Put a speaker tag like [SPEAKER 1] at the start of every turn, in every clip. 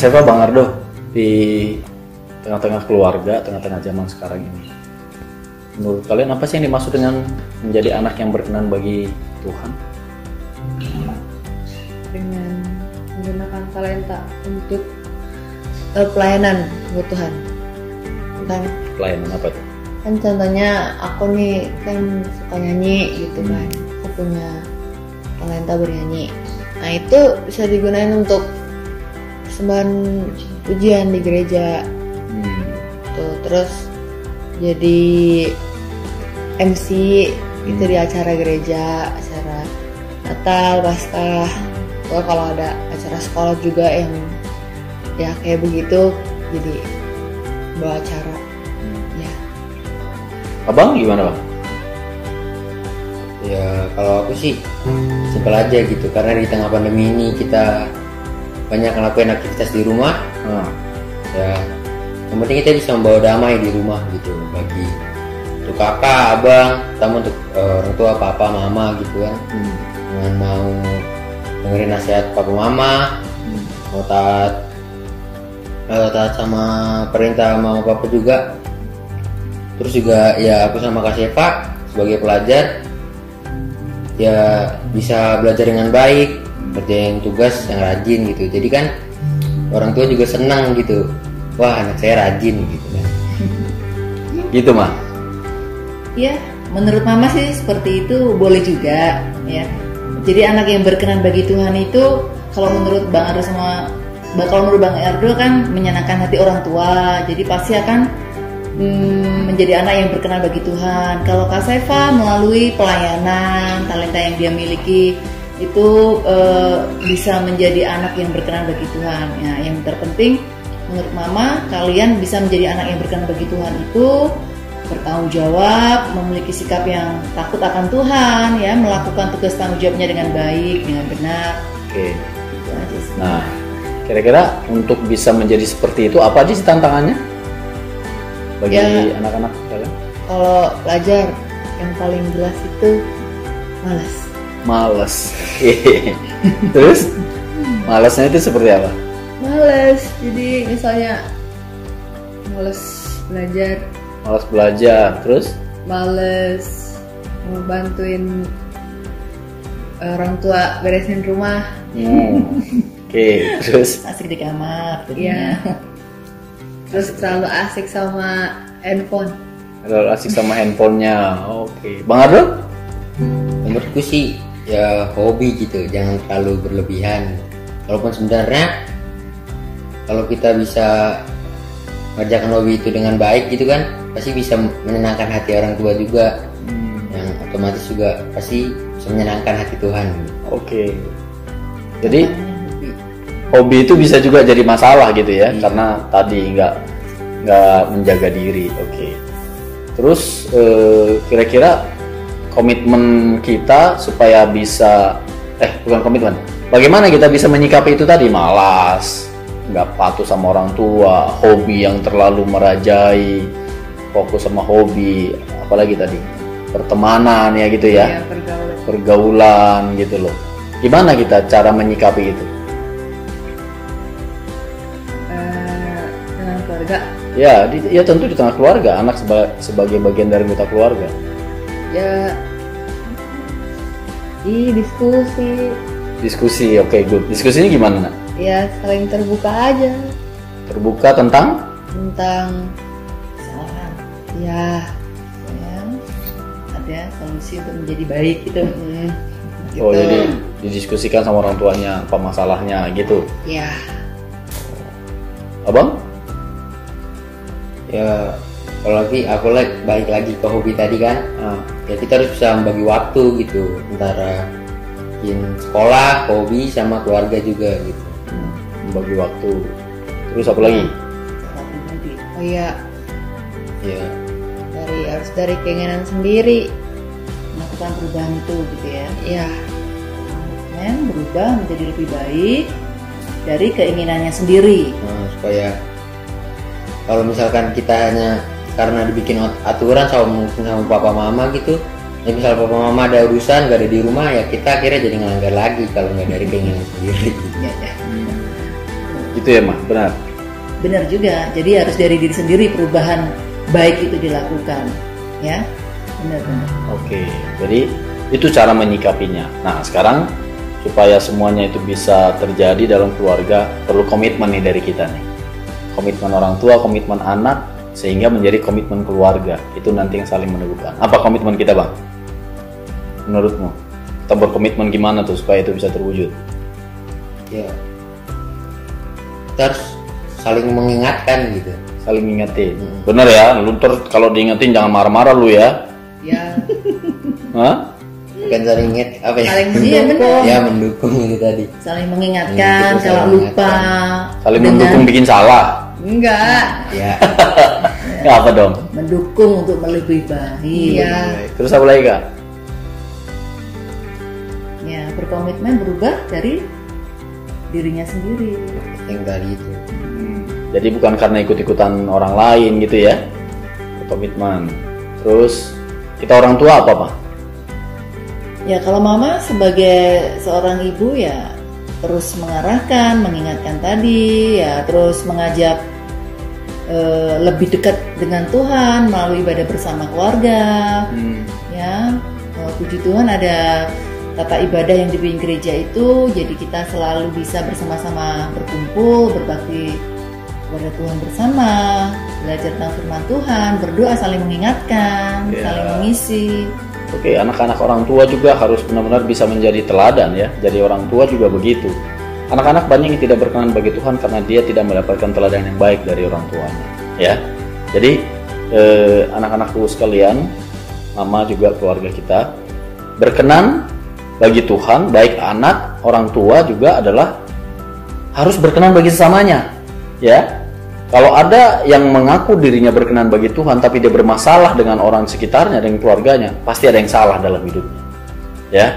[SPEAKER 1] Mas Eva, Bang Ardo, di tengah-tengah keluarga, tengah-tengah zaman sekarang ini, menurut kalian apa sih yang dimaksud dengan menjadi anak yang berkenan bagi Tuhan?
[SPEAKER 2] Dengan menggunakan talenta untuk pelayanan buat Tuhan. Kan?
[SPEAKER 1] Pelayanan apa tuh?
[SPEAKER 2] Kan contohnya aku nih kan suka nyanyi gitu kan. Aku punya talenta bernyanyi. Nah itu bisa digunakan untuk persembahan pujian di gereja. Tuh, terus jadi MC itu di acara gereja, acara Natal, Paskah. Atau kalau ada acara sekolah juga yang ya kayak begitu, jadi bawa acara. Ya.
[SPEAKER 1] Abang gimana, Bang?
[SPEAKER 3] Ya kalau aku sih simpel aja gitu, karena di tengah pandemi ini kita banyak ngelakuin aktivitas di rumah. Ya yang penting kita bisa membawa damai di rumah gitu, bagi untuk kakak, abang, terutama untuk orang tua, papa, mama gitu kan. Dengan mau dengerin nasihat papa mama, mau taat sama perintah mama papa juga. Terus juga ya aku sama Kak Seva sebagai pelajar ya bisa belajar dengan baik, kerjain tugas yang rajin gitu. Jadi kan orang tua juga senang gitu, wah anak saya rajin gitu kan.
[SPEAKER 1] Gitu mah.
[SPEAKER 4] Ya, menurut Mama sih seperti itu boleh juga ya. Jadi anak yang berkenan bagi Tuhan itu kalau menurut Bang Ardo kalau menurut Bang Ardo kan menyenangkan hati orang tua. Jadi pasti akan menjadi anak yang berkenan bagi Tuhan. Kalau Kak Seva melalui pelayanan, talenta yang dia miliki itu bisa menjadi anak yang berkenan bagi Tuhan. Ya, yang terpenting menurut Mama, kalian bisa menjadi anak yang berkenan bagi Tuhan itu bertanggung jawab, memiliki sikap yang takut akan Tuhan, ya, melakukan tugas tanggung jawabnya dengan baik, dengan benar.
[SPEAKER 1] Oke.
[SPEAKER 4] Itu aja sih.
[SPEAKER 1] Nah, kira-kira untuk bisa menjadi seperti itu apa aja sih tantangannya bagi
[SPEAKER 2] Ya,
[SPEAKER 1] anak-anak kalian?
[SPEAKER 2] kalau pelajar yang paling jelas itu malas.
[SPEAKER 1] Males. Terus malasnya itu seperti apa?
[SPEAKER 2] Males, jadi misalnya males belajar,
[SPEAKER 1] Malas belajar, terus
[SPEAKER 2] males mau bantuin orang tua beresin rumah.
[SPEAKER 1] Oke, terus
[SPEAKER 4] Asik di kamar.
[SPEAKER 2] Iya. Terus selalu asik sama handphone.
[SPEAKER 1] kalau asik sama handphonenya. Oke, Bang Ardo?
[SPEAKER 3] Menurutku sih ya hobi gitu, jangan terlalu berlebihan. Walaupun sebenarnya kalau kita bisa mengerjakan hobi itu dengan baik gitu kan, pasti bisa menyenangkan hati orang tua juga, yang otomatis juga pasti bisa menyenangkan hati Tuhan.
[SPEAKER 1] Oke. Jadi hobi itu bisa juga jadi masalah gitu ya, karena tadi nggak menjaga diri. Oke. Terus kira-kira komitmen kita supaya bisa bukan komitmen. Bagaimana kita bisa menyikapi itu tadi? Malas, nggak patuh sama orang tua, hobi yang terlalu merajai, fokus sama hobi, apalagi tadi pertemanan ya gitu ya,
[SPEAKER 2] Ya, pergaulan.
[SPEAKER 1] pergaulan gitu loh. Gimana kita cara menyikapi itu?
[SPEAKER 2] Dengan keluarga.
[SPEAKER 1] Ya, ya tentu di tengah keluarga, anak sebagai bagian dari anggota keluarga.
[SPEAKER 2] Ya, diskusi.
[SPEAKER 1] Diskusi, oke, good. Diskusinya gimana, Nak?
[SPEAKER 2] Ya, saling terbuka aja
[SPEAKER 1] Terbuka tentang?
[SPEAKER 2] tentang
[SPEAKER 4] Kesalahan.
[SPEAKER 2] ya,
[SPEAKER 4] Ada solusi untuk menjadi baik gitu.
[SPEAKER 1] Oh, jadi didiskusikan sama orang tuanya apa masalahnya gitu.
[SPEAKER 2] ya.
[SPEAKER 1] Abang?
[SPEAKER 3] Ya kalau aku balik lagi ke hobi tadi kan, ya kita harus bisa membagi waktu gitu antara sekolah, hobi sama keluarga juga gitu.
[SPEAKER 1] Membagi waktu. Terus apa lagi?
[SPEAKER 2] Oh iya,
[SPEAKER 3] Ya
[SPEAKER 2] harus dari keinginan sendiri.
[SPEAKER 4] Melakukan perubahan itu gitu ya.
[SPEAKER 2] Ya,
[SPEAKER 4] Dan berubah menjadi lebih baik dari keinginannya sendiri.
[SPEAKER 3] supaya kalau misalkan kita hanya karena dibikin aturan sama mungkin sama papa mama gitu, ya misal papa mama ada urusan gak ada di rumah, ya kita akhirnya jadi ngelanggar lagi kalau nggak dari keinginan sendiri.
[SPEAKER 1] Gitu ya mah, benar.
[SPEAKER 4] Benar juga. Jadi harus dari diri sendiri perubahan baik itu dilakukan, ya. Benar-benar.
[SPEAKER 1] Oke, jadi itu cara menyikapinya. Nah, sekarang supaya semuanya itu bisa terjadi dalam keluarga, perlu komitmen nih dari kita nih. Komitmen orang tua, komitmen anak, sehingga menjadi komitmen keluarga. Itu nanti yang saling meneguhkan. Apa komitmen kita, Bang? Menurutmu? Kita berkomitmen gimana tuh supaya itu bisa terwujud?
[SPEAKER 3] Ya, kita harus saling mengingatkan gitu.
[SPEAKER 1] Saling ngingetin. Bener ya, lu ntar kalau diingetin jangan marah-marah lu ya.
[SPEAKER 2] Ya,
[SPEAKER 1] Hah?
[SPEAKER 3] Bukan saling ingat apa ya?
[SPEAKER 2] saling
[SPEAKER 4] Iya, benar.
[SPEAKER 3] Ya mendukung itu tadi.
[SPEAKER 4] Saling
[SPEAKER 3] Iya,
[SPEAKER 4] mengingatkan
[SPEAKER 3] kita
[SPEAKER 4] kalau
[SPEAKER 3] saling
[SPEAKER 4] lupa.
[SPEAKER 1] Saling
[SPEAKER 4] Dengan
[SPEAKER 1] mendukung bikin salah.
[SPEAKER 2] enggak.
[SPEAKER 3] Ya,
[SPEAKER 1] Ya apa dong?
[SPEAKER 4] mendukung untuk lebih baik.
[SPEAKER 2] Iya.
[SPEAKER 1] Terus apa lagi, Kak?
[SPEAKER 4] Ya, berkomitmen berubah dari dirinya sendiri.
[SPEAKER 3] yang tadi itu.
[SPEAKER 1] Jadi bukan karena ikut-ikutan orang lain gitu ya. Komitmen. Terus kita orang tua apa, Pak?
[SPEAKER 4] Ya, kalau mama sebagai seorang ibu ya terus mengarahkan, mengingatkan tadi, ya terus mengajak lebih dekat dengan Tuhan melalui ibadah bersama keluarga. Ya, puji Tuhan ada tata ibadah yang dibimbing gereja itu, jadi kita selalu bisa bersama-sama berkumpul, berbakti kepada Tuhan bersama, belajar tentang firman Tuhan, berdoa, saling mengingatkan,
[SPEAKER 1] Ya.
[SPEAKER 4] saling mengisi.
[SPEAKER 1] Oke, anak-anak orang tua juga harus benar-benar bisa menjadi teladan ya. Jadi orang tua juga begitu. Anak-anak banyak yang tidak berkenan bagi Tuhan karena dia tidak mendapatkan teladan yang baik dari orang tuanya. Ya, jadi anak-anakku sekalian, mama juga keluarga kita berkenan bagi Tuhan, baik anak, orang tua juga adalah harus berkenan bagi sesamanya. Ya, kalau ada yang mengaku dirinya berkenan bagi Tuhan tapi dia bermasalah dengan orang sekitarnya, dengan keluarganya, pasti ada yang salah dalam hidupnya. Ya,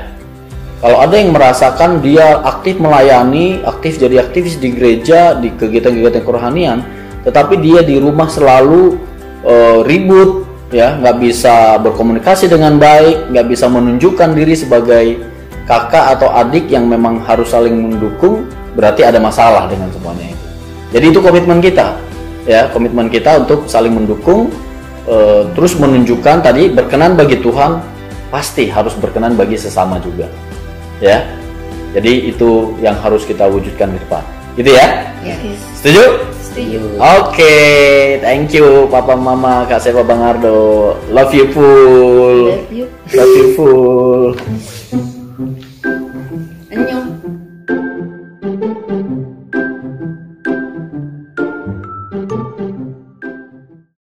[SPEAKER 1] kalau ada yang merasakan dia aktif melayani, aktif jadi aktivis di gereja, di kegiatan-kegiatan kerohanian, tetapi dia di rumah selalu ribut, ya, nggak bisa berkomunikasi dengan baik, nggak bisa menunjukkan diri sebagai kakak atau adik yang memang harus saling mendukung, berarti ada masalah dengan semuanya itu. Jadi itu komitmen kita, ya, komitmen kita untuk saling mendukung, terus menunjukkan tadi berkenan bagi Tuhan, pasti harus berkenan bagi sesama juga, ya. Jadi itu yang harus kita wujudkan ke depan, gitu ya. Setuju?
[SPEAKER 2] Setuju.
[SPEAKER 1] Oke, thank you Papa Mama, Kak Seva, Bang Ardo. Love you full.
[SPEAKER 4] Love you.
[SPEAKER 1] Love you full.